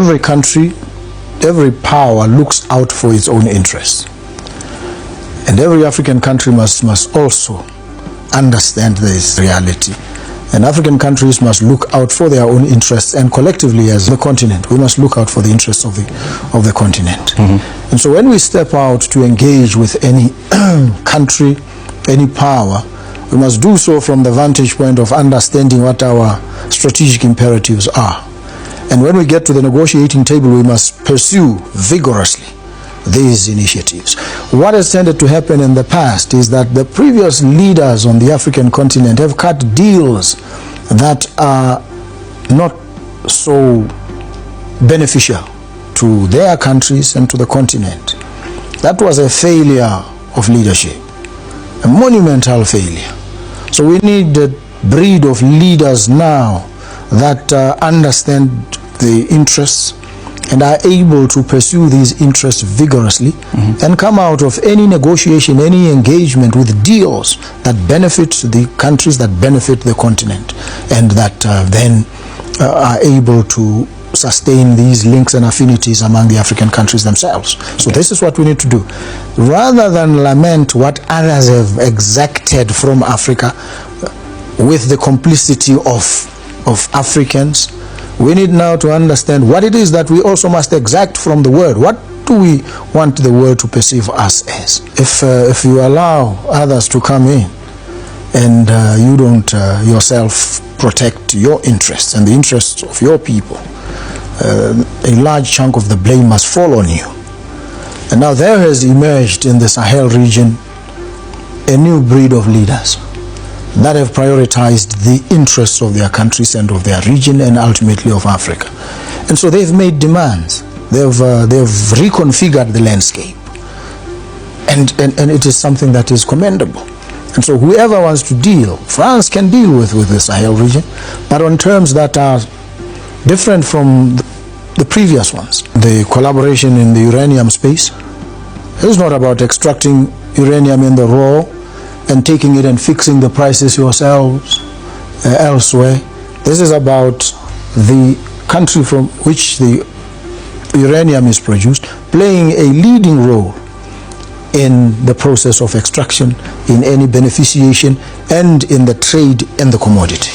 Every country, every power looks out for its own interests. And every African country must also understand this reality. And African countries must look out for their own interests, and collectively as the continent, we must look out for the interests of the continent. Mm-hmm. And so when we step out to engage with any country, any power, we must do so from the vantage point of understanding what our strategic imperatives are. And when we get to the negotiating table, we must pursue vigorously these initiatives. What has tended to happen in the past is that the previous leaders on the African continent have cut deals that are not so beneficial to their countries and to the continent. That was a failure of leadership, a monumental failure. So we need a breed of leaders now that understand the interests and are able to pursue these interests vigorously, mm-hmm. and come out of any negotiation, any engagement with deals that benefit the countries, that benefit the continent, and that then are able to sustain these links and affinities among the African countries themselves. So this is what we need to do. Rather than lament what others have exacted from Africa with the complicity of Africans, we need now to understand what it is that we also must exact from the world. What do we want the world to perceive us as? If you allow others to come in and you don't yourself protect your interests and the interests of your people, a large chunk of the blame must fall on you. And now there has emerged in the Sahel region a new breed of leaders that have prioritized the interests of their countries and of their region and ultimately of Africa. And so they've made demands. They've reconfigured the landscape. And it is something that is commendable. And so whoever wants to deal, France can deal with the Sahel region, but on terms that are different from the previous ones. The collaboration in the uranium space is not about extracting uranium in the raw and taking it and fixing the prices yourselves elsewhere. This is about the country from which the uranium is produced playing a leading role in the process of extraction, in any beneficiation, and in the trade in the commodity.